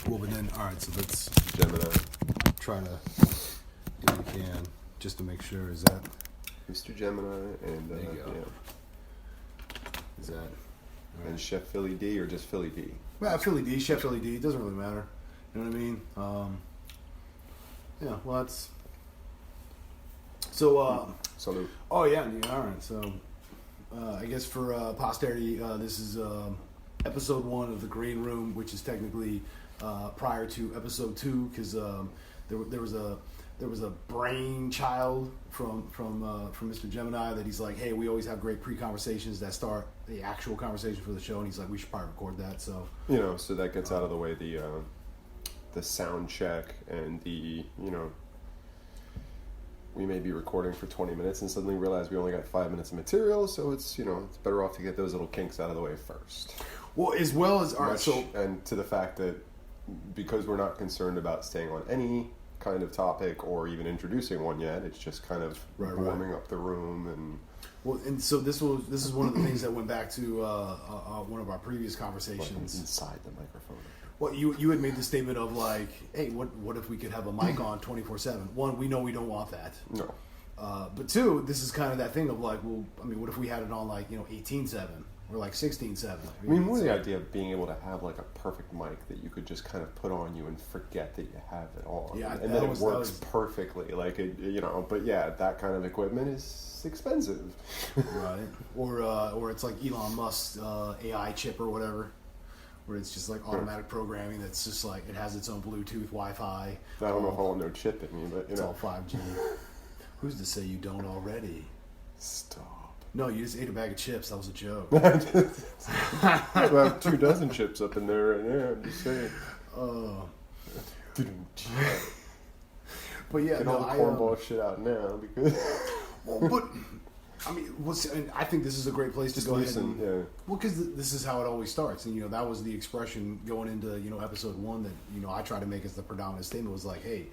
Well, but then, all right, so let's Gemini. try to, if we can, just to make sure, is that... Mr. Gemini and, There you go. yeah. Is that... And Chef Philly D or just Philly D? Well, Philly D, Chef Philly D, it doesn't really matter. You know what I mean? Yeah, well, that's... So, Salute. oh, yeah, all right, so, I guess for posterity, this is episode 1 of The Green Room, which is technically prior to episode 2, because there was a brainchild from Mr. Gemini that he's like, hey, we always have great pre-conversations that start the actual conversation for the show, and he's like, we should probably record that. So So that gets out of the way the sound check and the we may be recording for 20 minutes and suddenly realize we only got 5 minutes of material, so it's it's better off to get those little kinks out of the way first. Well, as well as and to the fact that because we're not concerned about staying on any kind of topic or even introducing one yet, it's just kind of warming up the room and so this is one of the things that went back to one of our previous conversations. Like inside the microphone. Well, you had made the statement of like, hey, what if we could have a mic on 24/7? One, we know we don't want that. No. But two, this is kind of that thing of like, well, I mean, what if we had it on like 18/7 or like 16/7? I mean, more the idea of being able to have like a perfect mic that you could just kind of put on you and forget that you have it on, and then it works perfectly. Like it, But yeah, that kind of equipment is expensive, right? Or it's like Elon Musk's AI chip or whatever, where it's just like automatic programming that's just like it has its own Bluetooth, Wi-Fi. I don't know if I want no chip in me, but it's all 5G. Who's to say you don't already? Stop. No, you just ate a bag of chips. That was a joke. I have 2 dozen chips up in there right now. I'm just saying. But yeah, get all the cornball shit out now because. Well, but I mean, I think this is a great place to go ahead. Yeah. Well, because this is how it always starts, and that was the expression going into episode 1 that I try to make as the predominant statement was like, hey,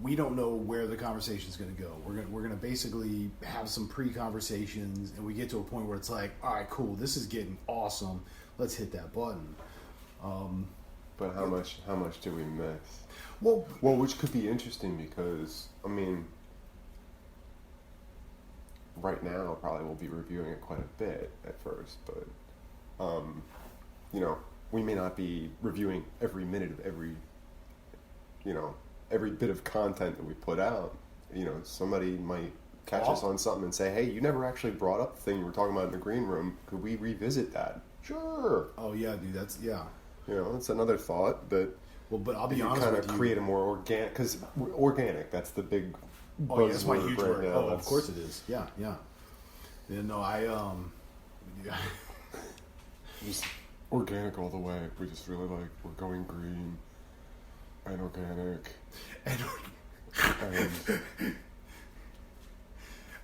we don't know where the conversation is going to go. We're going to basically have some pre-conversations, and we get to a point where it's like, all right, cool, this is getting awesome. Let's hit that button. But how much do we miss? Well, which could be interesting because I mean, right now probably we'll be reviewing it quite a bit at first, but we may not be reviewing every minute of every bit of content that we put out. Somebody might catch us on something and say, hey, you never actually brought up the thing you were talking about in the green room. Could we revisit that? Sure. Oh, yeah, dude, that's, yeah. That's another thought that... Well, but I'll be honest with you. Kind of create a more organic... Because organic, that's the big buzzword. Oh, yeah, that's my huge right word. Now. Oh, of course it is. Yeah. Yeah, no, just organic all the way. We just really like... We're going green and organic.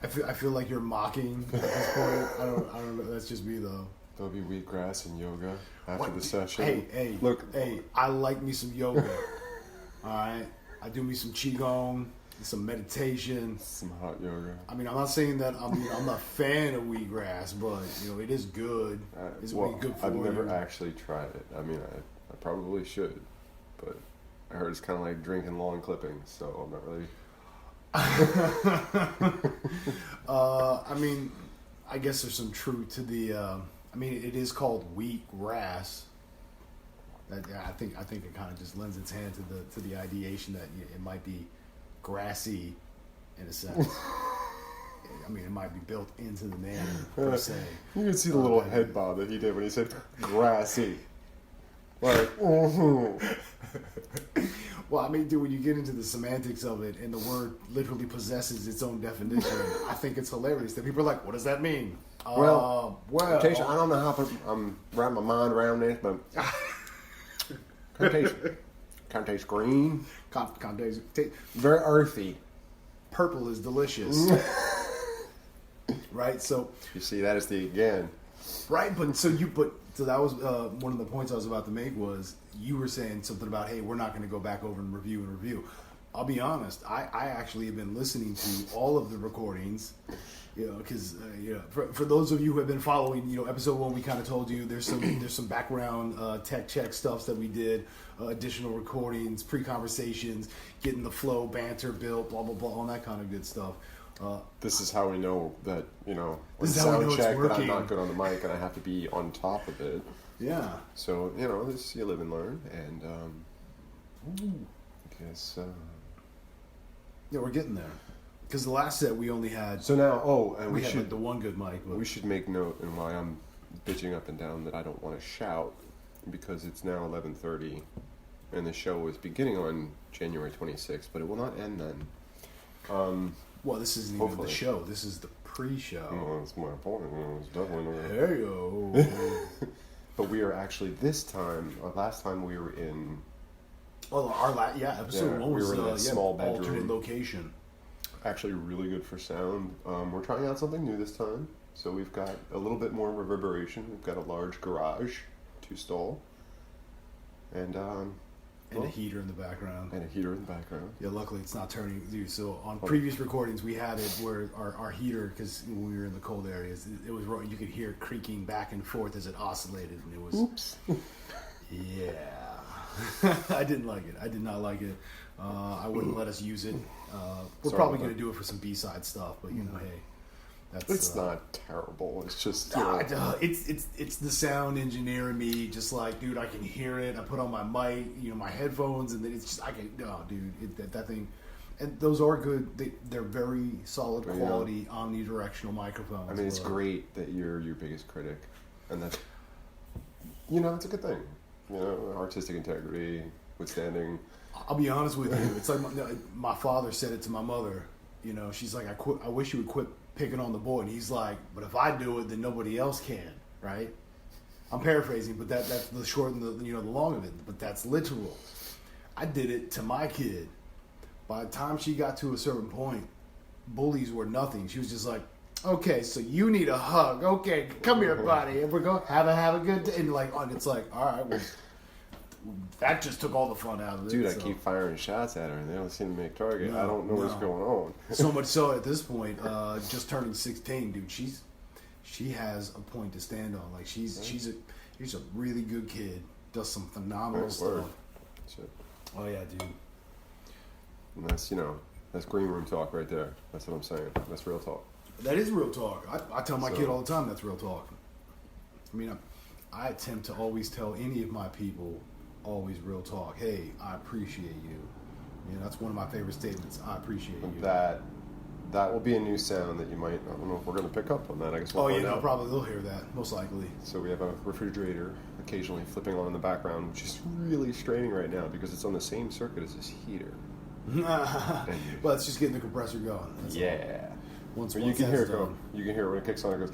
I feel like you're mocking at this point. I don't know. That's just me though. There'll be wheatgrass and yoga after the session. Hey, look. Hey, I like me some yoga. All right, I do me some qigong, some meditation, some hot yoga. I mean, I'm not saying that I'm not a fan of wheatgrass, but it is good. It's good for I've never you. actually tried it. I mean, I probably should, but I heard it's kind of like drinking lawn clippings, so I'm not really. I mean, I guess there's some truth to the. I mean, it is called wheat grass. I think it kind of just lends its hand to the ideation that it might be grassy, in a sense. I mean, it might be built into the name per se. You can see the little head bob that he did when he said grassy. Like, Well, I mean, dude, when you get into the semantics of it and the word literally possesses its own definition, I think it's hilarious that people are like, what does that mean? Well, I don't know how I'm wrapping my mind around this, but kind of taste green. Very earthy. Purple is delicious. Right? So you see, that is the again. Right, but so that was one of the points I was about to make was you were saying something about, hey, we're not going to go back over and review. I'll be honest. I actually have been listening to all of the recordings, because for those of you who have been following, episode 1, we kind of told you there's some background tech check stuffs that we did, additional recordings, pre-conversations, getting the flow, banter built, blah blah blah, all that kind of good stuff. This is how we know that when this is how we know sound check it's that I'm not good on the mic and I have to be on top of it. Yeah. So this you live and learn, and I guess. Yeah, we're getting there. Because the last set we only had. So now, and we had like the one good mic. But we should make note, and why I'm bitching up and down, that I don't want to shout, because it's now 11:30, and the show is beginning on January 26th, but it will not end then. Well, this isn't even the show. This is the pre-show. Well, that's my point. It's definitely not. Hey yo. But we are actually this time. Last time we were in. Well, episode 1 was we were in a small bedroom. Alternate location. Actually, really good for sound. We're trying out something new this time, so we've got a little bit more reverberation. We've got a large garage, 2-stall, and a heater in the background. Yeah, luckily it's not turning. Dude, so on previous recordings we had it where our heater, because when we were in the cold areas, it was you could hear it creaking back and forth as it oscillated, and it was. Oops. Yeah. I didn't like it. I did not like it. I wouldn't let us use it. We're probably going to do it for some B-side stuff, but hey, that's. It's not terrible. It's just. It's the sound engineer in me. Just like, dude, I can hear it. I put on my mic, my headphones, and then it's just that thing. And those are good. They're very solid quality omnidirectional microphones. I mean, it's great that you're your biggest critic, and that's. It's a good thing. Artistic integrity, withstanding. I'll be honest with you. It's like my father said it to my mother. She's like, I wish you would quit picking on the boy. And he's like, but if I do it, then nobody else can, right? I'm paraphrasing, but that's the short and the long of it. But that's literal. I did it to my kid. By the time she got to a certain point, bullies were nothing. She was just like, okay, so you need a hug. Okay, come here, buddy. And we're going to have a good day. And it's like, all right, well, that just took all the fun out of it. Dude, I keep firing shots at her, and they don't seem to make target. I don't know what's going on. So much so at this point, just turning 16, dude, she has a point to stand on. Like she's a really good kid. Does some phenomenal stuff. Shit. Oh yeah, dude. And that's green room talk right there. That's what I'm saying. That's real talk. That is real talk. I tell my kid all the time that's real talk. I mean, I attempt to always tell any of my people always real talk. Hey, I appreciate you. That's one of my favorite statements. I appreciate you. That will be a new sound that you might. I don't know if we're going to pick up on that. I guess we'll find out. Probably they'll hear that most likely. So we have a refrigerator occasionally flipping on in the background, which is really straining right now because it's on the same circuit as this heater. But it's just getting the compressor going. That's all. Once you can hear it go. You can hear it when it kicks on. It goes.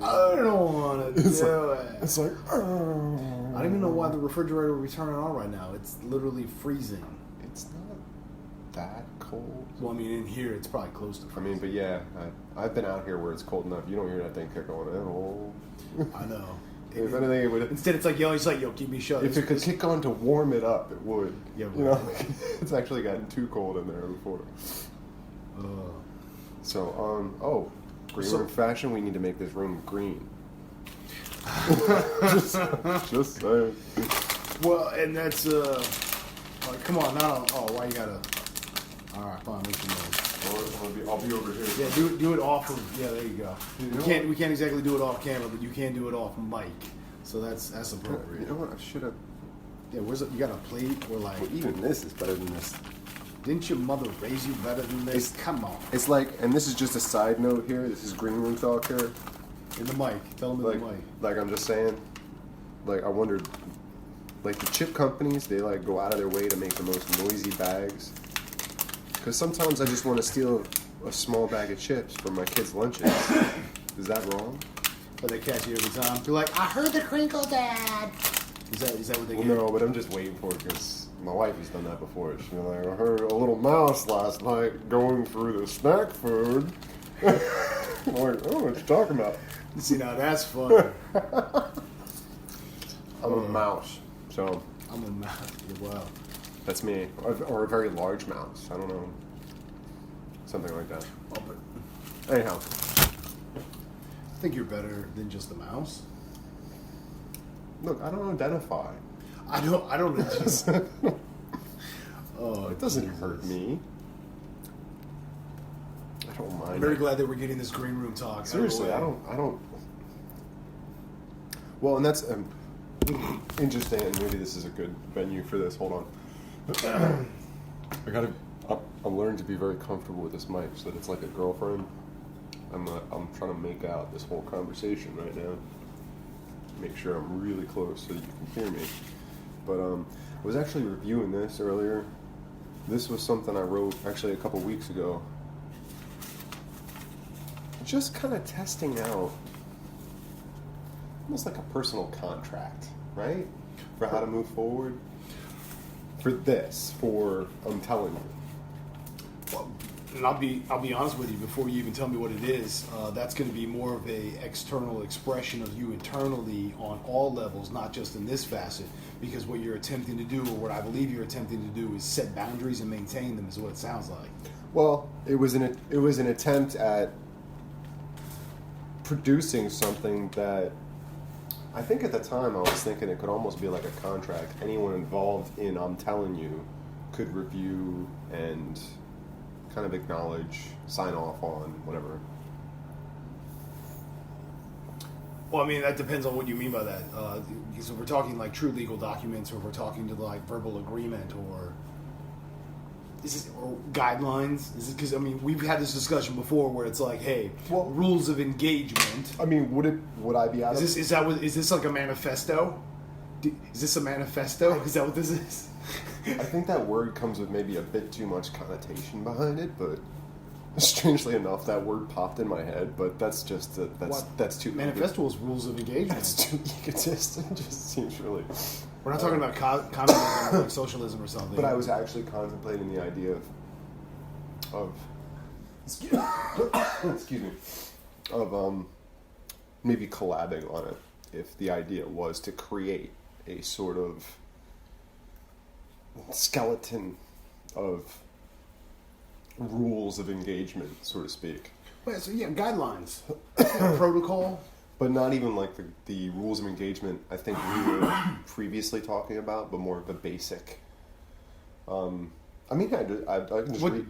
I don't want to do it. It's like. I don't even know why the refrigerator would be turning on right now. It's literally freezing. It's not that cold. Well, I mean, in here it's probably close to freezing. I mean, but yeah, I've been out here where it's cold enough. You don't hear that thing kick on at all. I know. If anything, it would. Instead, it's like yelling. It's like, yo, keep me shut. If it could kick on to warm it up, it would. Yeah, right. It's actually gotten too cold in there before. Green room fashion. We need to make this room green. just saying. Well, and that's come on now. Oh, why you gotta? All right, fine. Make some noise. I'll be over here. Yeah, do it off of. Yeah, there you go. We can't exactly do it off camera, but you can do it off mic. So that's appropriate. You know what? I should have. Yeah, you got a plate or like? Well, even this is better than this. Didn't your mother raise you better than this? Come on. It's like, and this is just a side note here. This is green room talk here. In the mic. Tell them in the mic. Like I'm just saying. Like I wondered, like the chip companies, they like go out of their way to make the most noisy bags. Because sometimes I just want to steal a small bag of chips from my kids' lunches. Is that wrong? But they catch you every time. You're like, I heard the crinkle, Dad. Is that what they get? No, but I'm just waiting for it because my wife has done that before. She's like, I heard a little mouse last night going through the snack food. I'm like, oh, what you talking about? See, now that's funny. I'm a mouse, so. I'm a mouse. Wow. That's me. Or a very large mouse. I don't know. Something like that. Oh, but anyhow. I think you're better than just a mouse. Look, I don't identify. I don't just... Oh, it doesn't hurt me. I don't mind. I'm very glad that we're getting this green room talk. Seriously, I don't. Well, and that's interesting, and maybe this is a good venue for this. Hold on. I'm learning to be very comfortable with this mic, so that it's like a girlfriend. I'm trying to make out this whole conversation right now. Make sure I'm really close so that you can hear me. But I was actually reviewing this earlier. This was something I wrote actually a couple weeks ago. Just kind of testing out, almost like a personal contract, right? For how to move forward. For I'm Telling You. Well, and I'll be honest with you, before you even tell me what it is, that's going to be more of a external expression of you internally on all levels, not just in this facet. Because what you're attempting to do, or what I believe you're attempting to do, is set boundaries and maintain them. Is what it sounds like. Well, it was an attempt at producing something that I think at the time I was thinking it could almost be like a contract. Anyone involved in I'm Telling You could review and kind of acknowledge, sign off on, whatever. Well, I mean, that depends on what you mean by that. So if we're talking like true legal documents, or if we're talking to like verbal agreement, or guidelines. Is it because, I mean, we've had this discussion before where it's like, hey, well, rules of engagement. I mean, would I be out? Is this like a manifesto? Is this a manifesto? Is that what this is? I think that word comes with maybe a bit too much connotation behind it, but strangely enough, that word popped in my head. But that's just that's too. Manifesto is rules of engagement. That's too egotistic. It just seems really. We're not talking about communism or like socialism or something. But I was actually contemplating the idea of excuse me, of maybe collabing on it, if the idea was to create a sort of skeleton of rules of engagement, so to speak. Well, so yeah, guidelines, protocol. But not even like the rules of engagement I think we were previously talking about, but more of the basic. I mean, I can just read.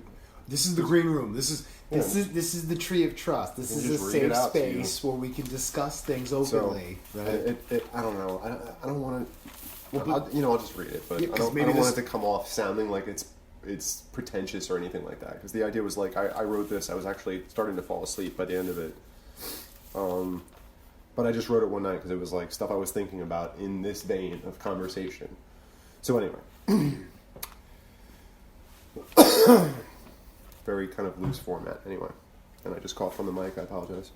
This is the green room. This is the tree of trust. This is a safe space where we can discuss things openly. So, right? I don't know. I don't want to. Well, I'll just read it, but I don't want it to come off sounding like it's pretentious or anything like that. Because the idea was like I wrote this. I was actually starting to fall asleep by the end of it. But I just wrote it one night because it was like stuff I was thinking about in this vein of conversation. So anyway, very kind of loose format. Anyway, and I just coughed from the mic. I apologize.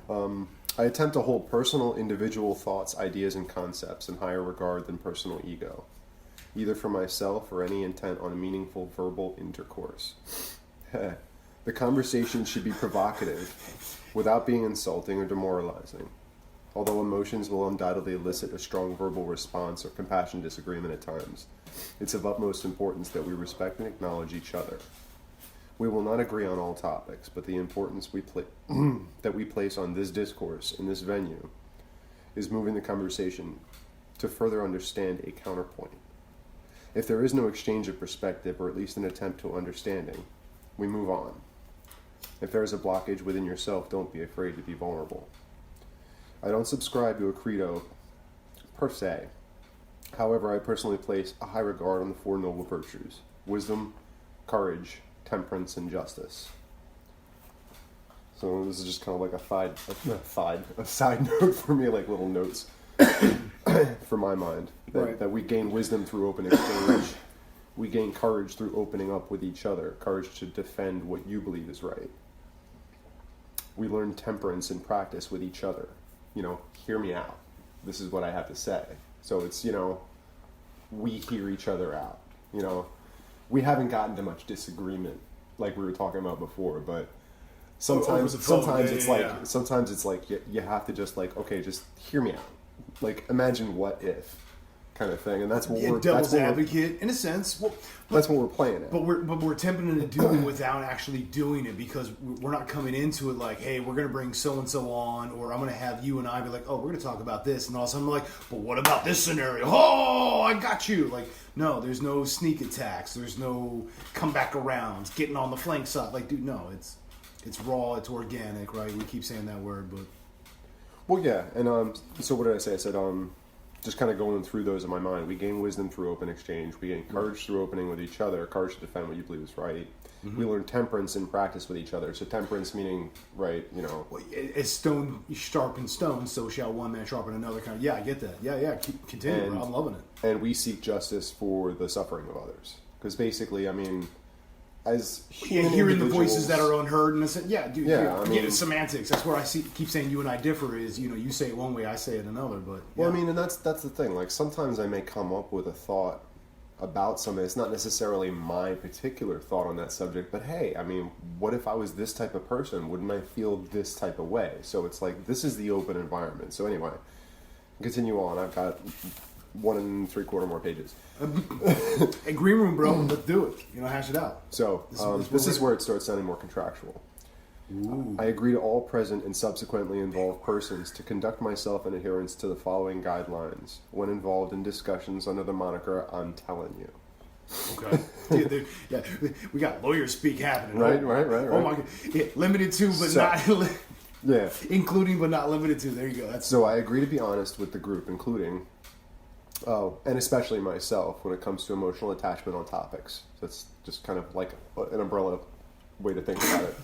I attempt to hold personal, individual thoughts, ideas, and concepts in higher regard than personal ego, either for myself or any intent on a meaningful verbal intercourse. The conversation should be provocative, without being insulting or demoralizing. Although emotions will undoubtedly elicit a strong verbal response or compassionate disagreement at times, it's of utmost importance that we respect and acknowledge each other. We will not agree on all topics, but the importance that we place on this discourse in this venue is moving the conversation to further understand a counterpoint. If there is no exchange of perspective, or at least an attempt to understanding, we move on. If there is a blockage within yourself, don't be afraid to be vulnerable. I don't subscribe to a credo per se. However, I personally place a high regard on the four noble virtues: wisdom, courage, temperance, and justice. So this is just kind of like a side note for me, like little notes for my mind. That we gain wisdom through open exchange. We gain courage through opening up with each other, courage to defend what you believe is right. We learn temperance in practice with each other. Hear me out. This is what I have to say. So it's, we hear each other out. We haven't gotten to much disagreement like we were talking about before, but sometimes it's like you have to just like, okay, just hear me out. Like, imagine what if kind of thing, and that's what we're devil's advocate in a sense. Well, that's what we're playing at. But we're attempting to do it without actually doing it, because we're not coming into it like, hey, we're going to bring so and so on, or I'm going to have you and I be like, oh, we're going to talk about this, and all of a sudden I'm like, but what about this scenario? Oh, I got you. Like, no, there's no sneak attacks. There's no come back around, getting on the flank side. Like, dude, no, it's raw, it's organic, right? We keep saying that word, but. Well, yeah, and so what did I say? I said, just kind of going through those in my mind. We gain wisdom through open exchange. We gain courage through opening with each other, courage to defend what you believe is right. Mm-hmm. We learn temperance in practice with each other. So temperance meaning, right, Well, as stone sharpens stone, so shall one man sharpen another. Kind of, yeah, I get that. Yeah, continue. I'm loving it. And we seek justice for the suffering of others. Because basically, I mean, as hearing the voices that are unheard, and I said, semantics. That's where I keep saying you and I differ. Is you say it one way, I say it another. But well, I mean, and that's the thing. Like sometimes I may come up with a thought about something. It's not necessarily my particular thought on that subject, but hey, I mean, what if I was this type of person? Wouldn't I feel this type of way? So it's like this is the open environment. So anyway, continue on. I've got 1 3/4 more pages. Hey, green room, bro. Let's do it. Hash it out. So this is where it starts sounding more contractual. Ooh. I agree to all present and subsequently involved persons to conduct myself in adherence to the following guidelines when involved in discussions under the moniker I'm Tellin You. Okay. Dude, yeah, we got lawyer speak happening. Right. Oh my God. Yeah, limited to, but not... Yeah. Including but not limited to. There you go. So I agree to be honest with the group, including... and especially myself when it comes to emotional attachment on topics. That's just kind of like an umbrella way to think about it.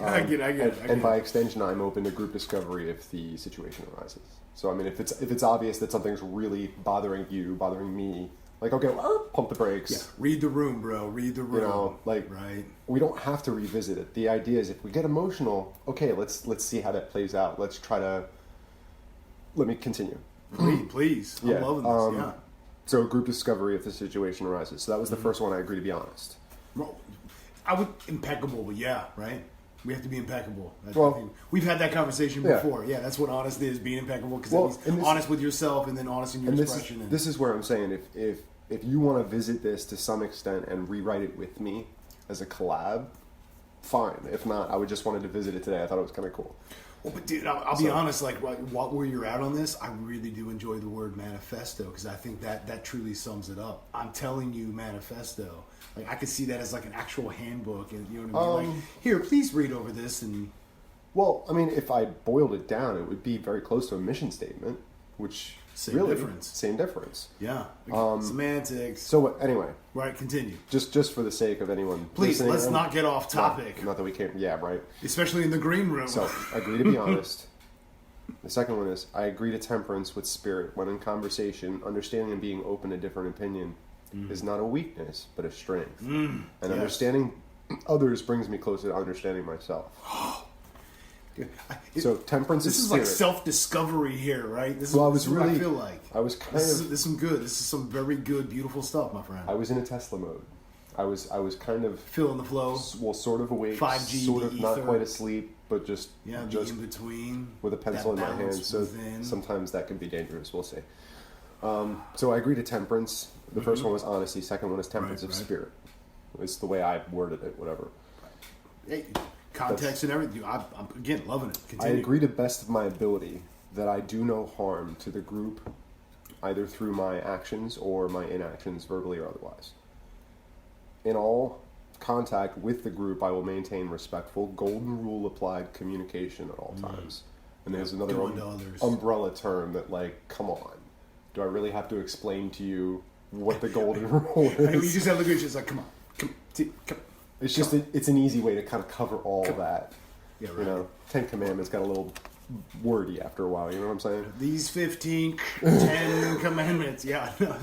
I get it. And by extension, I'm open to group discovery if the situation arises. So I mean, if it's obvious that something's really bothering you, bothering me, like okay, pump the brakes. Yeah. Read the room, bro. Read the room. Right. We don't have to revisit it. The idea is if we get emotional, okay, let's see how that plays out. Let me continue. Please. I'm loving this. So group discovery if the situation arises. So that was the first one. I agree to be honest. Well, I would impeccable, but yeah, right? We have to be impeccable. Well, we've had that conversation before. Yeah, that's what honest is, being impeccable, because it's honest with yourself and then honest in your expression. This is where I'm saying if you want to visit this to some extent and rewrite it with me as a collab, fine. If not, I would just wanted to visit it today. I thought it was kind of cool. Well, but dude, I'll be honest. Like, where you're at on this, I really do enjoy the word manifesto, because I think that truly sums it up. I'm telling you, manifesto. Like, I could see that as like an actual handbook, and you know what I mean. Like, here, please read over this. And well, I mean, if I boiled it down, it would be very close to a mission statement, which same difference. Yeah, semantics. So anyway, right? Continue. Just for the sake of anyone, please let's not get off topic. Not that we can't. Yeah, right. Especially in the green room. So agree to be honest. The second one is I agree to temperance with spirit when in conversation, understanding and being open to different opinion is not a weakness but a strength. And understanding others brings me closer to understanding myself. So temperance this is like self-discovery here, right? This is what I feel like. This is some good. This is some very good, beautiful stuff, my friend. I was in a Tesla mode. I was kind of feeling the flow. Well, sort of awake, 5G, sort of not quite asleep, but just in between with a pencil in my hand. So sometimes that can be dangerous. We'll see. So I agree to temperance. The first one was honesty. Second one is temperance of spirit. It's the way I worded it. Whatever. Hey. Context and everything. I'm again loving it. Continue. I agree to best of my ability that I do no harm to the group, either through my actions or my inactions, verbally or otherwise. In all contact with the group, I will maintain respectful, golden rule applied communication at all times. And there's another umbrella term that, like, come on. Do I really have to explain to you what the golden rule is? I mean, you just have to look at it, just like, come on. It's just it's an easy way to kind of cover all that. Yeah, right. You know, 10 Commandments got a little wordy after a while. You know what I'm saying? These 10 commandments. Yeah, no,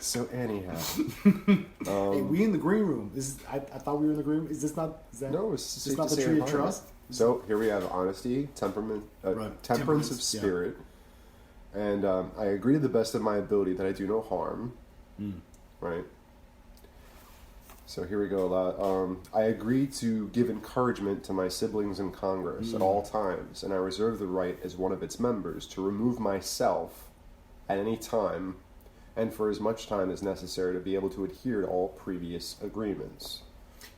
So anyhow, hey, we in the green room. I thought we were in the green room. Is this not? No, it's not the tree of trust. So here we have honesty, temperance of spirit, and I agree to the best of my ability that I do no harm. Right. So here we go. I agree to give encouragement to my siblings in Congress at all times, and I reserve the right as one of its members to remove myself at any time and for as much time as necessary to be able to adhere to all previous agreements.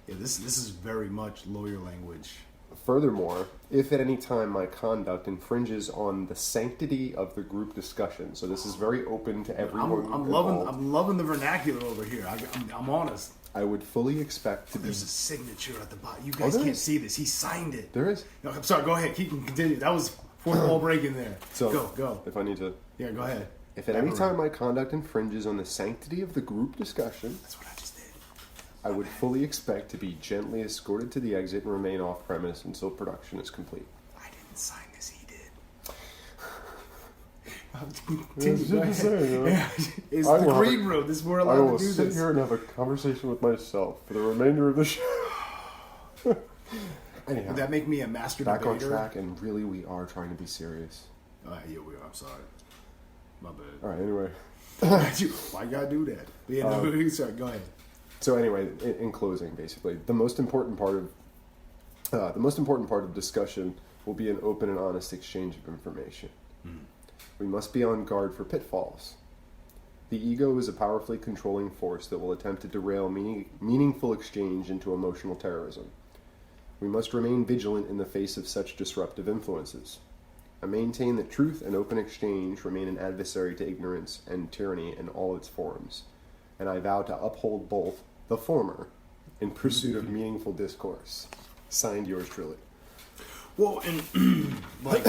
Yeah, this is very much lawyer language. Furthermore, if at any time my conduct infringes on the sanctity of the group discussion, so this is very open to everyone. I'm loving the vernacular over here. I'm honest. I would fully expect to be. There's a signature at the bottom. You guys can't see this. He signed it. There is. No, I'm sorry. Go ahead. Continue. That was fourth wall break in there. So go. If I need to. Yeah, go ahead. If at any time my conduct infringes on the sanctity of the group discussion. That's what I just did. I would fully expect to be gently escorted to the exit and remain off premise until production is complete. I didn't sign this, he did. It's the green room. This is where I will to do sit this. here and have a conversation with myself for the remainder of the show. Anyhow, would that make me a master back debater? on track, and really we are trying to be serious. Yeah, we are. I'm sorry. My bad. All right, anyway. Why you gotta do that? Yeah, no, sorry, go ahead. So anyway, in closing, basically, the most important part of discussion will be an open and honest exchange of information. We must be on guard for pitfalls. The ego is a powerfully controlling force that will attempt to derail meaningful exchange into emotional terrorism. We must remain vigilant in the face of such disruptive influences. I maintain that truth and open exchange remain an adversary to ignorance and tyranny in all its forms, and I vow to uphold both, the former, in pursuit of meaningful discourse. Signed, yours truly. Well, and like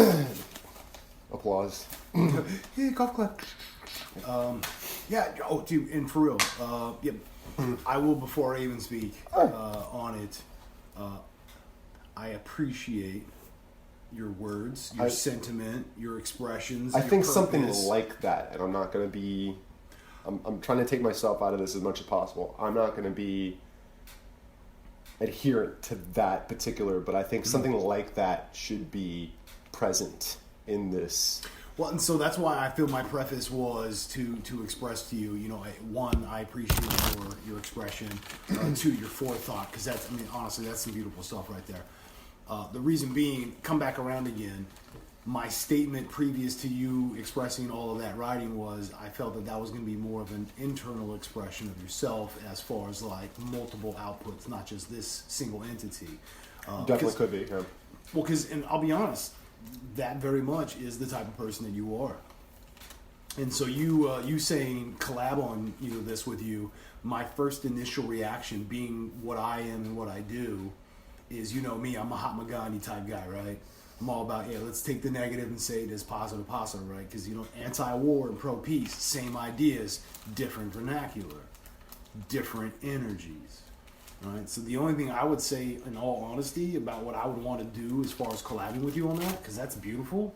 applause. Yeah, golf clap. Yeah. Oh, dude, and for real, yeah. I will, before I even speak on it. I appreciate your words, your sentiment, your expressions. I think purpose. Something like that, and I'm not going to be. I'm trying to take myself out of this as much as possible. I'm not going to be adherent to that particular, but I think something like that should be present in this. Well, and so that's why I feel my preface was to express to you, one, I appreciate your expression, two, your forethought, because that's, honestly, that's some beautiful stuff right there. The reason being, come back around again, my statement previous to you expressing all of that writing was I felt that was going to be more of an internal expression of yourself as far as like multiple outputs, not just this single entity. Definitely could be, yeah. Well, because, and I'll be honest, that very much is the type of person that you are. And so you saying collab on this with you, my first initial reaction being what I am and what I do is, me, I'm a Mahatma Gandhi type guy, right? I'm all about, let's take the negative and say it as positive, right? Because, anti-war and pro-peace, same ideas, different vernacular, different energies, right? So the only thing I would say, in all honesty, about what I would want to do as far as collabing with you on that, because that's beautiful,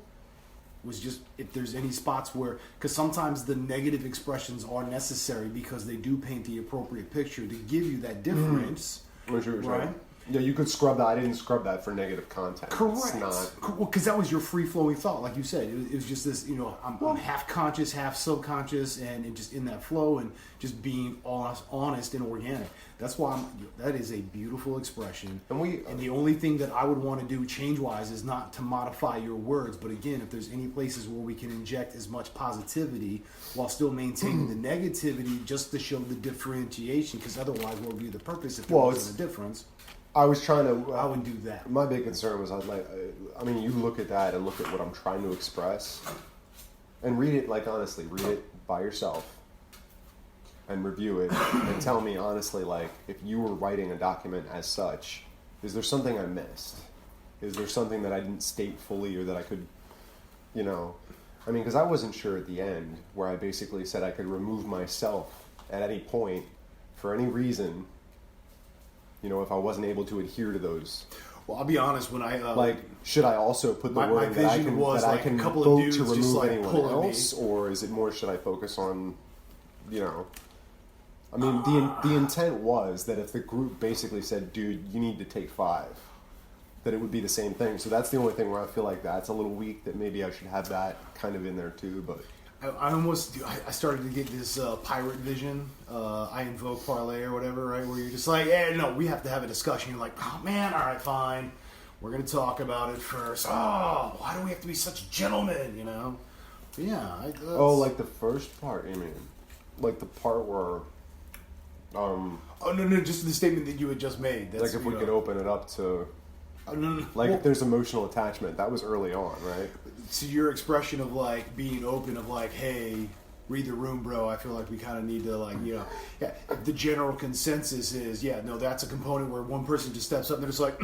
was just if there's any spots where, because sometimes the negative expressions are necessary because they do paint the appropriate picture to give you that difference, right? Yeah, you could scrub that. I didn't scrub that for negative content. Correct. It's not... Well, because that was your free-flowing thought, like you said. It was just this, I'm half conscious, half subconscious, and just in that flow and just being honest and organic. That's why that is a beautiful expression. And the only thing that I would want to do change-wise is not to modify your words, but again, if there's any places where we can inject as much positivity while still maintaining the negativity, just to show the differentiation, because otherwise, what would be the purpose if there wasn't a difference? I was trying to... I wouldn't do that. My big concern was, you look at that and look at what I'm trying to express and read it, honestly, read it by yourself and review it and tell me, honestly, if you were writing a document as such, is there something I missed? Is there something that I didn't state fully or that I could, because I wasn't sure at the end where I basically said I could remove myself at any point for any reason, if I wasn't able to adhere to those. Well, I'll be honest. When I should I also put the word that I can vote to remove anyone else, or is it more should I focus on, the intent was that if the group basically said, "Dude, you need to take 5," that it would be the same thing. So that's the only thing where I feel like that's a little weak. That maybe I should have that kind of in there too, but. I started to get this pirate vision. I invoke Parlay or whatever, right? Where you're just like, no, we have to have a discussion. You're like, oh man, all right, fine. We're going to talk about it first. Oh, why do we have to be such gentlemen, But yeah. Like the first part, you mean? like the part where. Oh no! Just the statement that you had just made. That's, like if we could open it up to. No. Like if there's emotional attachment, that was early on, right? So your expression of like being open, of like, hey, read the room, bro. I feel like we kind of need to like, yeah. The general consensus is, that's a component where one person just steps up and they're just like,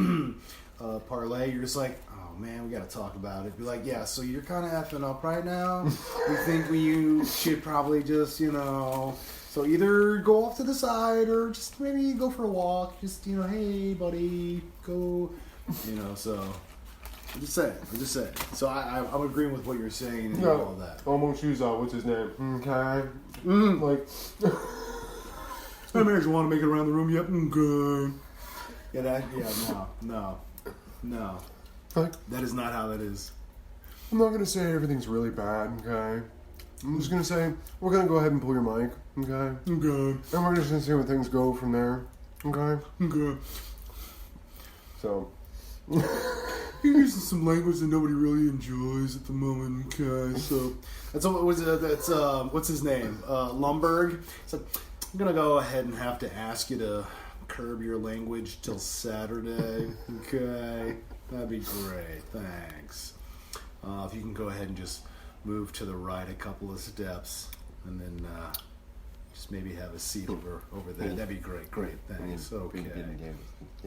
parlay. You're just like, oh man, we got to talk about it. Be like, yeah. So you're kind of effing up right now. We think you should probably just, So either go off to the side or just maybe go for a walk. Just, hey, buddy, go, so I'm just saying. So I'm agreeing with what you're saying and all of that. Almost shoes off. What's his name? Okay. Like, hey, man, you want to make it around the room? Yep. Okay. No. Like, that is not how that is. I'm not going to say everything's really bad, okay? I'm just going to say, we're going to go ahead and pull your mic, okay? Okay. And we're just going to see where things go from there, okay? Okay. So. You're using some language that nobody really enjoys at the moment, okay? So, that's what's his name? Lumberg. So, I'm going to go ahead and have to ask you to curb your language till Saturday, okay? That'd be great, thanks. If you can go ahead and just move to the right a couple of steps, and then just maybe have a seat over there. That'd be great, thanks. Okay. I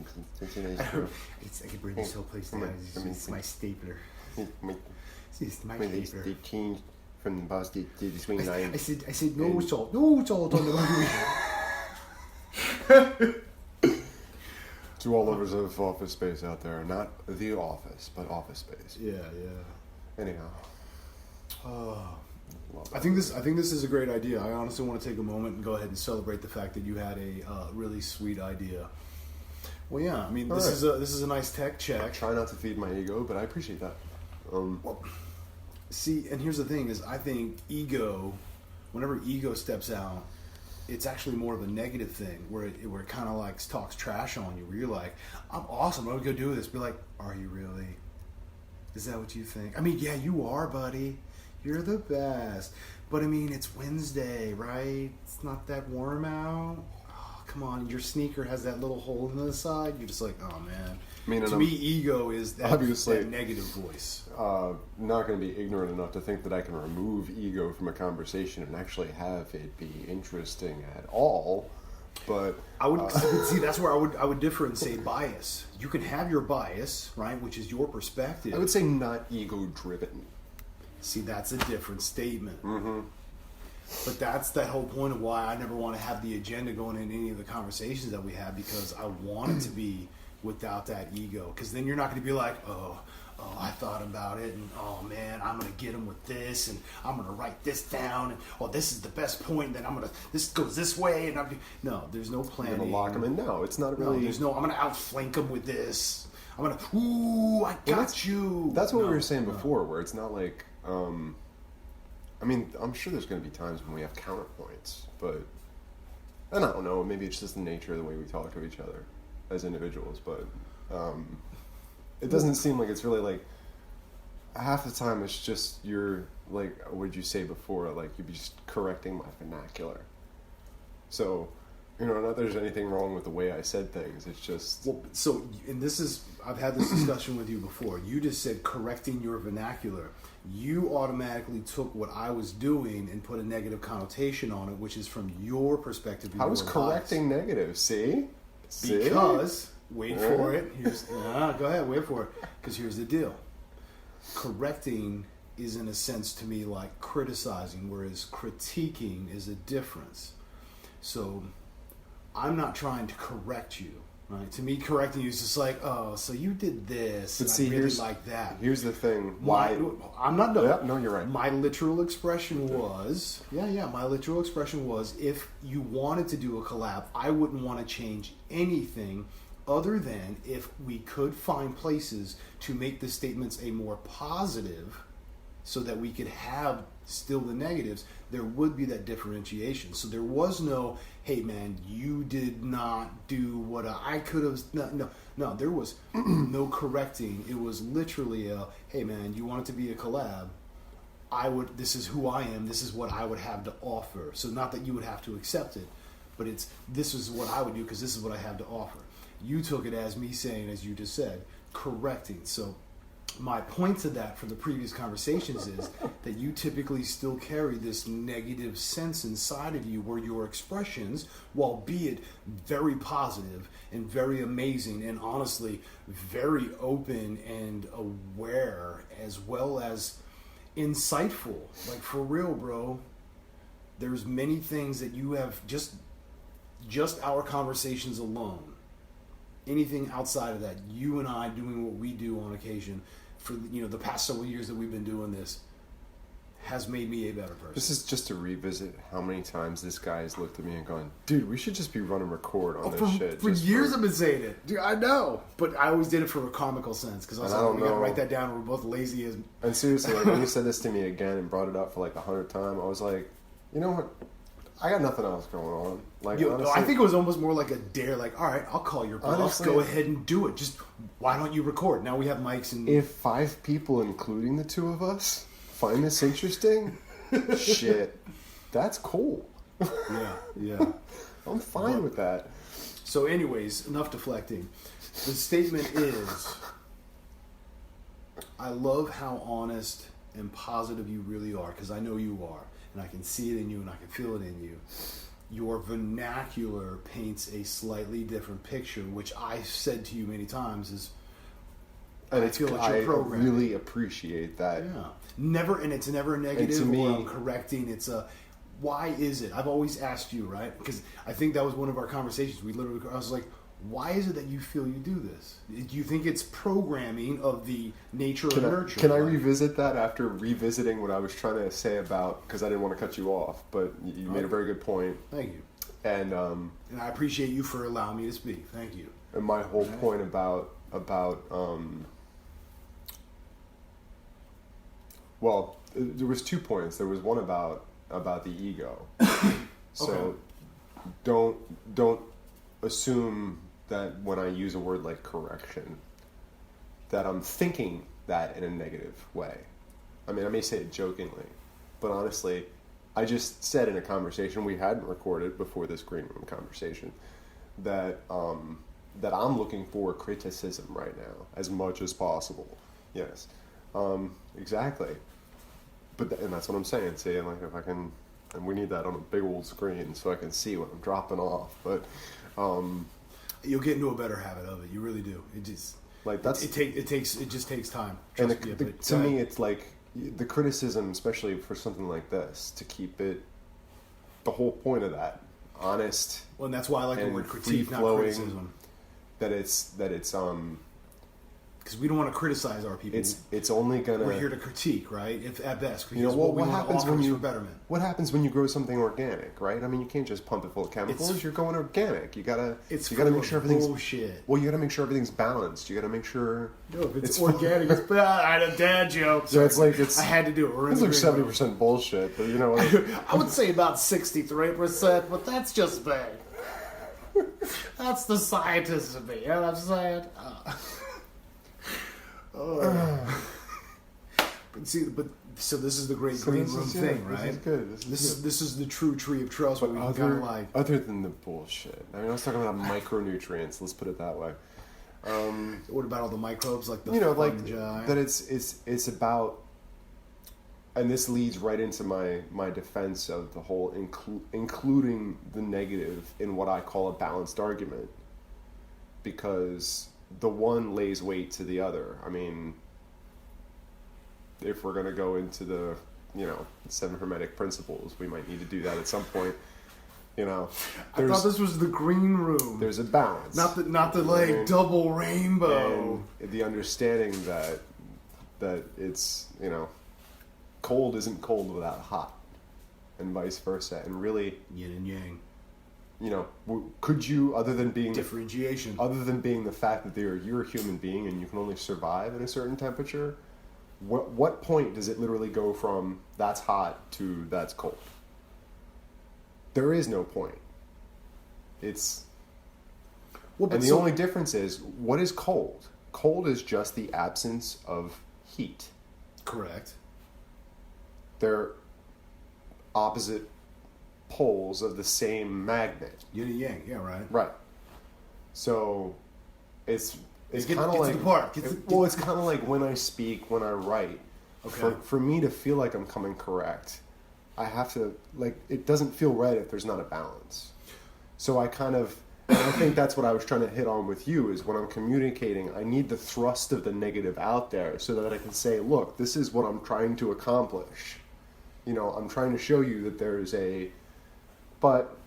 can bring this whole place down. It's my stapler. It's my stapler. They changed from the boss to the swing line. I said no salt on the barbecue. To all lovers of office space out there, not the office, but office space. Yeah. Anyhow. I think this is a great idea. I honestly want to take a moment and go ahead and celebrate the fact that you had a really sweet idea. Well, yeah. I mean, this is a nice tech check. I try not to feed my ego, but I appreciate that. See, and here's the thing: is I think whenever ego steps out, it's actually more of a negative thing where it kind of like talks trash on you. Where you're like, I'm awesome. I'm gonna go do this. Be like, are you really? Is that what you think? I mean, yeah, you are, buddy. You're the best. But I mean, it's Wednesday, right? It's not that warm out. Oh, come on, your sneaker has that little hole in the side. You're just like, oh man. I mean, to me, ego is that negative voice. Not going to be ignorant enough to think that I can remove ego from a conversation and actually have it be interesting at all. But I would see that's where I would differentiate bias. You can have your bias, right, which is your perspective. I would say not ego driven. See, that's a different statement. Mm-hmm. But that's that whole point of why I never want to have the agenda going in any of the conversations that we have, because I want it to be without that ego. Because then you're not going to be like, oh, I thought about it, and oh man, I'm going to get him with this, and I'm going to write this down, and oh, this is the best point, and then this goes this way, and no, there's no planning. You're going to lock him in? No, it's not really. I'm going to outflank him with this. I'm going to, I got you. That's what we were saying before, where it's not like, I mean, I'm sure there's going to be times when we have counterpoints, but, and I don't know, maybe it's just the nature of the way we talk to each other as individuals, but it doesn't seem like it's really like, half the time it's just you're, like, what would you say before, like, you'd be just correcting my vernacular. So, not that there's anything wrong with the way I said things, it's just... Well, so, and I've had this discussion with you before. You just said correcting your vernacular. You automatically took what I was doing and put a negative connotation on it, which is from your perspective. I was correcting negative, see? Because, wait for it. Go ahead, wait for it. Because here's the deal. Correcting is, in a sense, to me, like criticizing, whereas critiquing is a difference. So, I'm not trying to correct you. Right. To me, correcting you is just like, oh, so you did this, and I really like that. Here's the thing. Why? I'm not done. Yeah, no, you're right. My literal expression was, my literal expression was, if you wanted to do a collab, I wouldn't want to change anything other than if we could find places to make the statements a more positive so that we could have still the negatives, there would be that differentiation. So there was no, hey man, you did not do what I could have. No, there was no correcting. It was literally a, hey man, you want it to be a collab. this is who I am, this is what I would have to offer. So not that you would have to accept it, but this is what I would do because this is what I have to offer. You took it as me saying, as you just said, correcting. So my point to that from the previous conversations is that you typically still carry this negative sense inside of you where your expressions, while be it very positive and very amazing and honestly very open and aware as well as insightful, like for real, bro, there's many things that you have just our conversations alone. Anything outside of that, you and I doing what we do on occasion for the past several years that we've been doing this has made me a better person. This is just to revisit how many times this guy has looked at me and gone, dude, we should just be running record on this shit. For years I've been saying it. Dude, I know. But I always did it for a comical sense because I was like, we got to write that down. We're both lazy as... And seriously, like, when you said this to me again and brought it up for like 100th time, I was like, you know what? I got nothing else going on. Like, honestly, I think it was almost more like a dare. Like, all right, I'll call your boss. Go ahead and do it. Just why don't you record? Now we have mics and. If 5 people, including the 2 of us, find this interesting, shit, that's cool. Yeah. I'm fine with that. So, anyways, enough deflecting. The statement is, I love how honest and positive you really are, because I know you are. And I can see it in you and I can feel it in you. Your vernacular paints a slightly different picture, which I said to you many times is, and I feel like your program. I really appreciate that. Yeah. It's never a negative or I'm correcting. It's a, why is it? I've always asked you, right? Because I think that was one of our conversations. I was like, why is it that you feel you do this? Do you think it's programming of the nature of nurture? Can I revisit that after revisiting what I was trying to say about, because I didn't want to cut you off, but you made a very good point. Thank you. And I appreciate you for allowing me to speak. Thank you. And my whole point about well, there was 2 points. There was one about the ego. So don't assume that when I use a word like correction, that I'm thinking that in a negative way. I mean, I may say it jokingly, but honestly, I just said in a conversation we hadn't recorded before this green room conversation that that I'm looking for criticism right now as much as possible. Yes, exactly. But and that's what I'm saying. See, like if I can, and we need that on a big old screen so I can see what I'm dropping off. But you'll get into a better habit of it. You really do. It just like that's it just takes time. And to me, it's like the criticism, especially for something like this, to keep it. The whole point of that, honest. Well, and that's why I like the word critique, not criticism. That it's because we don't want to criticize our people. It's only gonna. We're here to critique, right? If at best, you know what happens when you betterment. What happens when you grow something organic, right? I mean, you can't just pump it full of chemicals. You're going organic. You gotta make sure everything's bullshit. Well, you gotta make sure everything's balanced. You gotta make sure. No, if it's organic, it's bad. I had a dad joke. So it's like I had to do it. It's like 70% bullshit, but you know what? I would say about 63%, but that's just me. That's the scientist in me. You know what I'm saying? So this is the great green room thing, right? This is good. This is the true tree of trust. What we kind of like. Other than the bullshit. I mean, I was talking about micronutrients. Let's put it that way. What about all the microbes, like the fungi? That it's about, and this leads right into my defense of the whole including the negative in what I call a balanced argument, because the one lays weight to the other. I mean, if we're going to go into the 7 hermetic principles, we might need to do that at some point. I thought this was the green room. There's a balance, not the double rainbow, and the understanding that it's cold isn't cold without hot, and vice versa, and really yin and yang. Could you, other than being differentiation, other than being the fact that you're a human being and you can only survive at a certain temperature, what point does it literally go from that's hot to that's cold? There is no point. And the only difference is, what is cold? Cold is just the absence of heat. Correct. they're opposite poles of the same magnet. Yin and yang, yeah, right. Right. So it's kind of like it's kind of like when I speak, when I write. Okay. For me to feel like I'm coming correct, I have to it doesn't feel right if there's not a balance. So I think that's what I was trying to hit on with you is when I'm communicating, I need the thrust of the negative out there so that I can say, look, this is what I'm trying to accomplish. I'm trying to show you that there is but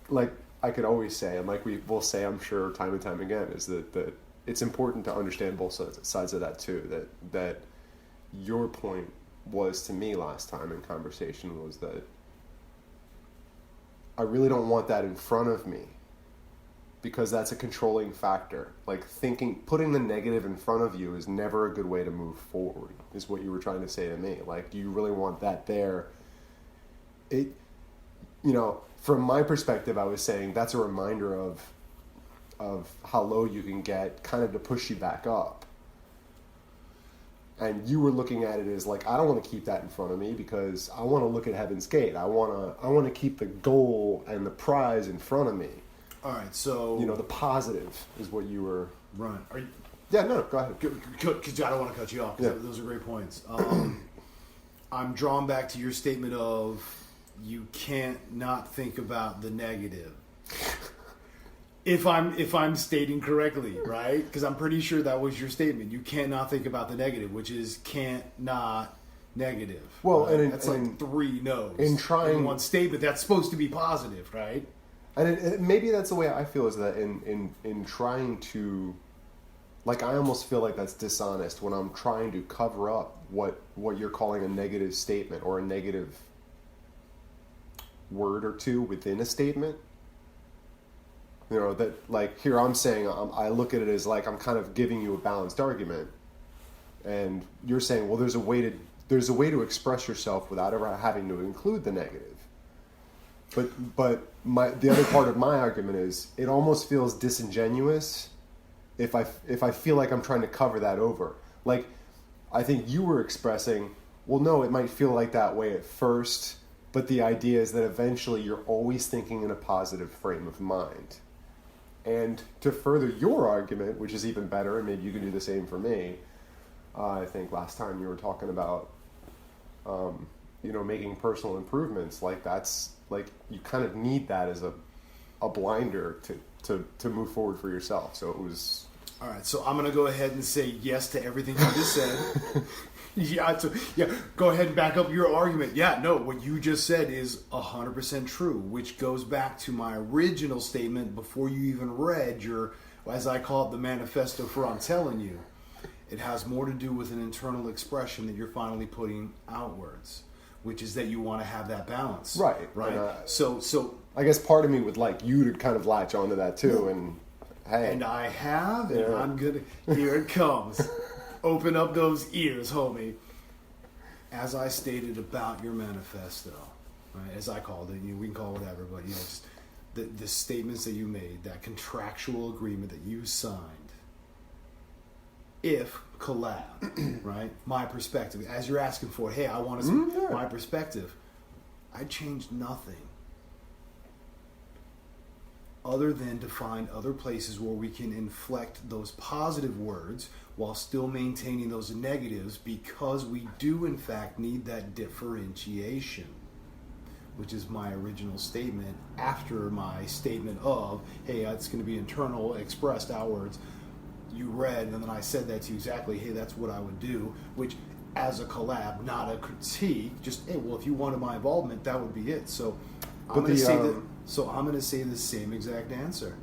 like I could always say, and like we will say, I'm sure time and time again, is that it's important to understand both sides of that too. That your point was to me last time in conversation was that I really don't want that in front of me because that's a controlling factor. Like putting the negative in front of you is never a good way to move forward, is what you were trying to say to me. Like, do you really want that there? From my perspective, I was saying that's a reminder of how low you can get, kind of to push you back up. And you were looking at it as like, I don't want to keep that in front of me because I want to look at Heaven's Gate. I want to keep the goal and the prize in front of me. All right, so the positive is what you were. Right. Yeah, no, go ahead. Because I don't want to cut you off. Yeah. Those are great points. I'm drawn back to your statement of you can't not think about the negative. If I'm stating correctly, right? Because I'm pretty sure that was your statement. You cannot think about the negative, which is can't not negative. Well, right? and that's like three no's in one statement. That's supposed to be positive, right? And maybe that's the way I feel, is that in trying to, like, I almost feel like that's dishonest when I'm trying to cover up what you're calling a negative statement or a negative word or two within a statement. That, like, here I'm saying, I look at it as like I'm kind of giving you a balanced argument, and you're saying, well, there's a way to express yourself without ever having to include the negative. But the other part of my argument is it almost feels disingenuous if I feel like I'm trying to cover that over. Like, I think you were expressing, well, no, it might feel like that way at first, but the idea is that eventually you're always thinking in a positive frame of mind. And to further your argument, which is even better, and maybe you can do the same for me, I think last time you were talking about, making personal improvements. Like, that's, like, you kind of need that as a blinder to move forward for yourself. So it was... All right, so I'm going to go ahead and say yes to everything you just said. Go ahead and back up your argument. Yeah, no, what you just said is 100% true, which goes back to my original statement before you even read your, as I call it, the manifesto for I'm Tellin You. It has more to do with an internal expression that you're finally putting outwards, which is that you want to have that balance. Right. So I guess part of me would like you to kind of latch onto that too, and hey. And I have, and I'm gonna, here it comes. Open up those ears, homie. As I stated about your manifesto, right, as I called it, we can call it whatever, but just the statements that you made, that contractual agreement that you signed, if collab, right, my perspective, as you're asking for, hey, I want to, my perspective, I changed nothing other than to find other places where we can inflect those positive words while still maintaining those negatives, because we do in fact need that differentiation, which is my original statement after my statement of, hey, it's going to be internal, expressed outwards. You read, and then I said that to you exactly, hey, that's what I would do, which as a collab, not a critique, just, hey, well, if you wanted my involvement, that would be it. So I'm going to say that. So I'm going to say the same exact answer.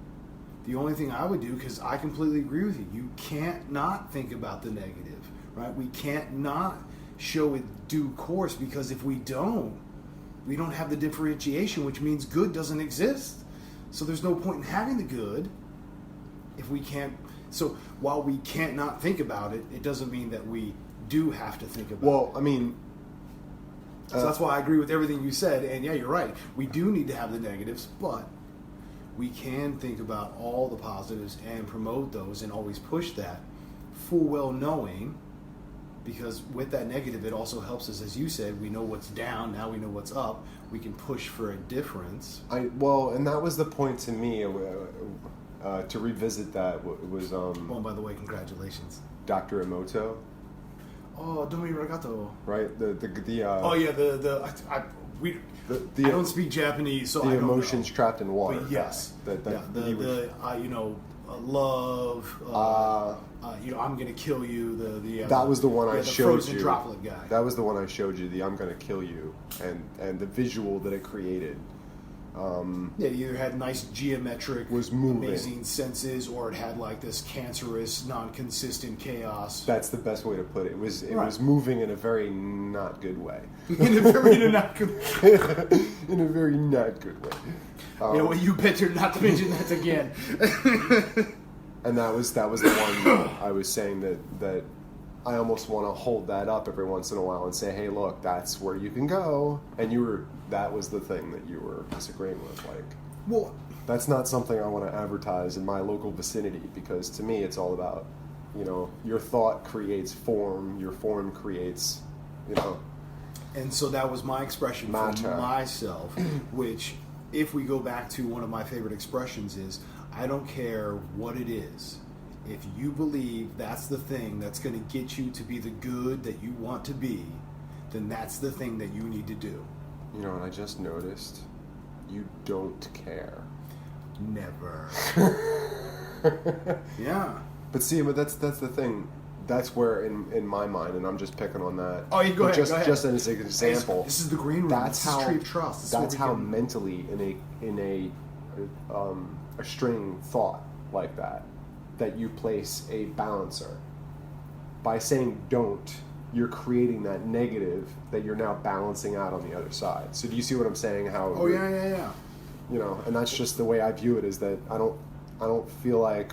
The only thing I would do, because I completely agree with you, you can't not think about the negative, right? We can't not show it due course, because if we don't have the differentiation, which means good doesn't exist. So there's no point in having the good if we can't. So while we can't not think about it, it doesn't mean that we do have to think about it. Well, I mean... So that's why I agree with everything you said, and yeah, you're right. We do need to have the negatives, but we can think about all the positives and promote those and always push that, full well knowing Because with that negative, it also helps us, as you said, we know what's down, now we know what's up. We can push for a difference. And that was the point to me. To revisit that was. Oh, and by the way, congratulations, Dr. Emoto. Oh, domi arigato. Right. Oh yeah, I don't speak Japanese, so I don't emotions know. Trapped in water. But yes, love. I'm gonna kill you. That was the one I showed frozen you. Droplet guy. That was the one I showed you. The I'm gonna kill you, and the visual that it created. It either had nice geometric, was moving, amazing senses, or it had like this cancerous, non-consistent chaos. That's the best way to put it. It was moving in a very not good way. In a very not good way. In a very not good way. You know what? You better not to mention that again. And that was the one I was saying that I almost want to hold that up every once in a while and say, hey, look, that's where you can go. And that was the thing that you were disagreeing with. Like, well, that's not something I want to advertise in my local vicinity, because to me it's all about, your thought creates form, your form creates, And so that was my expression matter. For myself, which, if we go back to one of my favorite expressions, is I don't care what it is. If you believe that's the thing that's going to get you to be the good that you want to be, then that's the thing that you need to do. You know what I just noticed? You don't care. Never. Yeah. But that's the thing. That's where, in my mind, and I'm just picking on that. Oh, you go ahead. Just as an example. This is the green room. That's this how is Tree of Trust. That's how mentally in a string thought like that you place a balancer. By saying don't, you're creating that negative that you're now balancing out on the other side. So do you see what I'm saying? How? Oh yeah. And that's just the way I view it. Is that I don't feel like.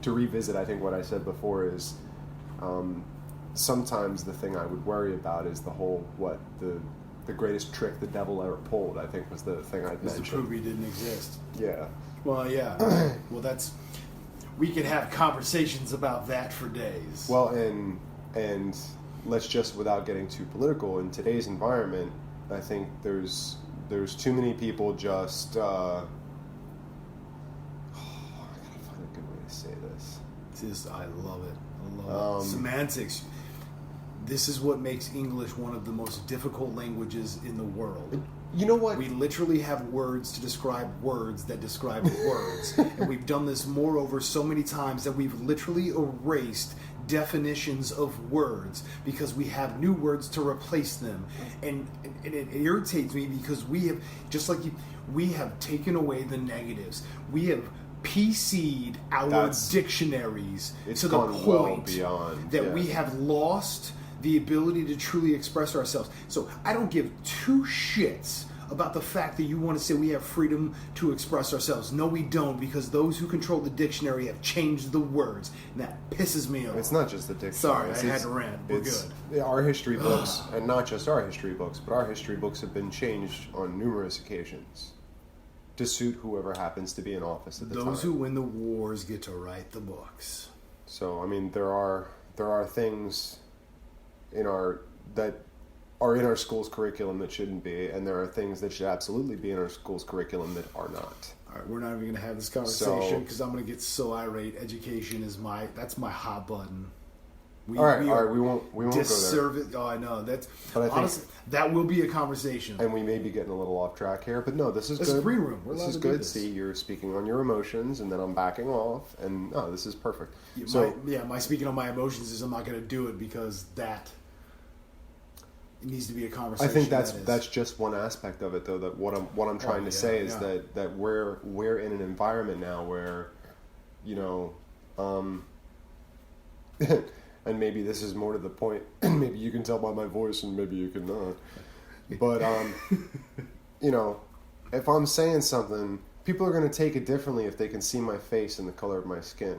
To revisit, I think what I said before is sometimes the thing I would worry about is the whole the greatest trick the devil ever pulled, I think, was the thing I'd mentioned. To prove he didn't exist. Yeah. Well, yeah. Well, we could have conversations about that for days. Well, and let's just, without getting too political, in today's environment, I think there's too many people just. Say this. I love it. I love it. Semantics. This is what makes English one of the most difficult languages in the world. You know what? We literally have words to describe words that describe words. And we've done this moreover so many times that we've literally erased definitions of words because we have new words to replace them. And it irritates me because we have, just like you, we have taken away the negatives. We have PC'd our dictionaries to the point that we have lost the ability to truly express ourselves. So I don't give two shits about the fact that you want to say we have freedom to express ourselves. No, we don't, because those who control the dictionary have changed the words, and that pisses me off. It's not just the dictionary. Sorry, I had to rant. We're good. Our history books, and not just our history books, but our history books have been changed on numerous occasions to suit whoever happens to be in office at the time. Those who win the wars get to write the books. So, I mean, there are things that are in our school's curriculum that shouldn't be, and there are things that should absolutely be in our school's curriculum that are not. All right, we're not even going to have this conversation because I'm going to get so irate. Education is that's my hot button. All right, we won't go there. Oh, I know. Honestly, that will be a conversation. And we may be getting a little off track here, but no, this is good. This is green room. This is good. See, you're speaking on your emotions, and then I'm backing off, and no, this is perfect. My speaking on my emotions is I'm not going to do it because it needs to be a conversation. I think that's just one aspect of it, though. That what I'm trying to say is that we're in an environment now where, and maybe this is more to the point. Maybe you can tell by my voice, and maybe you can not. But if I'm saying something, people are going to take it differently if they can see my face and the color of my skin.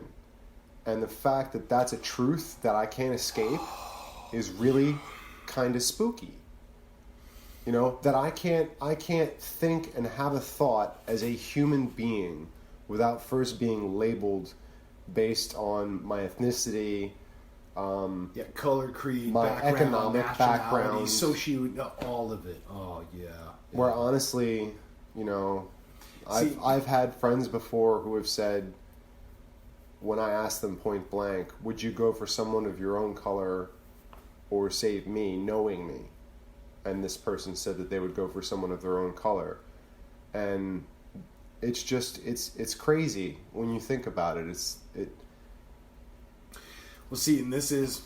And the fact that that's a truth that I can't escape is really kind of spooky. That I can't think and have a thought as a human being without first being labeled based on my ethnicity, color, creed, my background, economic background, all of it. Oh yeah. Where honestly, you know, I've had friends before who have said, when I asked them point blank, would you go for someone of your own color or save me, knowing me? And this person said that they would go for someone of their own color. And it's just, it's crazy when you think about it. Well, see, and this is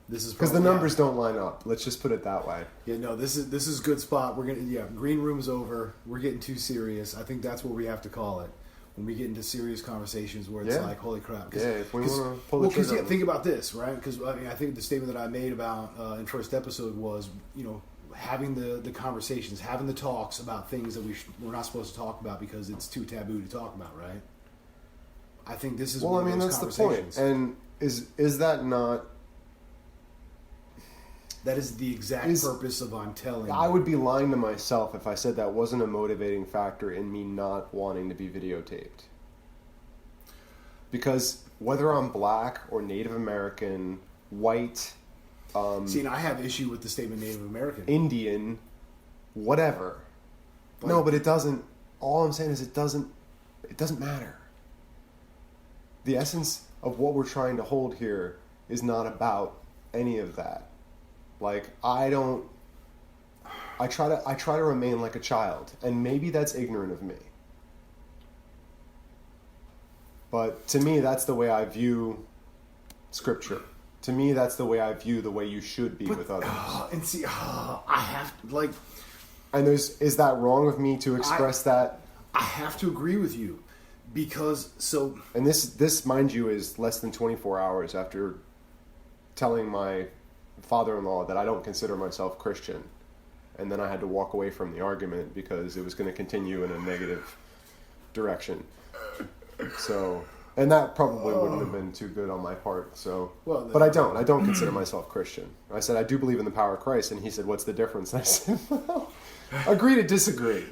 because the numbers don't line up. Let's just put it that way. Yeah, no, this is good spot. We're gonna green room's over. We're getting too serious. I think that's what we have to call it when we get into serious conversations where it's like, holy crap. If we want to pull the trigger. Because think about this, right? Because I think the statement that I made about in first episode was, having the conversations, having the talks about things that we're not supposed to talk about because it's too taboo to talk about, right? I think this is one of those conversations. The point. And is that not? That is the exact purpose of I'm Telling You. I would be lying to myself if I said that wasn't a motivating factor in me not wanting to be videotaped. Because whether I'm black or Native American, white, see, and I have issue with the statement Native American, Indian, whatever. No, but it doesn't. All I'm saying is it doesn't matter. The essence of what we're trying to hold here is not about any of that. Like, I try to remain like a child, and maybe that's ignorant of me. But to me, that's the way I view Scripture. To me, that's the way I view the way you should be with others. And see, I have to, like... And is that wrong of me to express that? I have to agree with you, because, so... And this, mind you, is less than 24 hours after telling my father-in-law that I don't consider myself Christian, and then I had to walk away from the argument because it was going to continue in a negative direction. So, and that probably wouldn't have been too good on my part. So, but I don't consider myself Christian. I said I do believe in the power of Christ, and he said, "What's the difference?" And I said, "Well, agree to disagree,"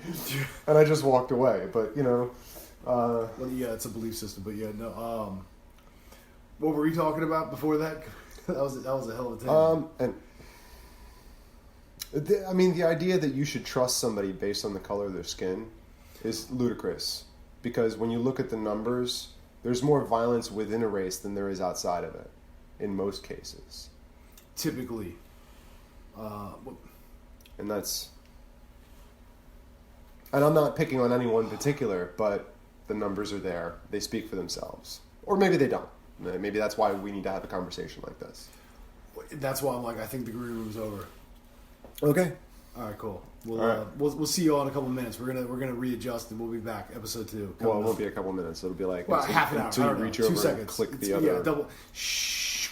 and I just walked away. But well, yeah, it's a belief system. But yeah, no. What were we talking about before that? That was a hell of a tangent. The idea that you should trust somebody based on the color of their skin is ludicrous. Because when you look at the numbers, there's more violence within a race than there is outside of it, in most cases. Typically. And I'm not picking on anyone in particular, but the numbers are there. They speak for themselves. Or maybe they don't. Maybe that's why we need to have a conversation like this. That's why I'm like, I think the green room's over. Okay. All right, cool. We'll see you all in a couple of minutes. We're gonna readjust and we'll be back. Episode 2. Well, it won't be a couple of minutes. It'll be like half an hour. Until you reach over 2 seconds. and click the other. Double. Shh.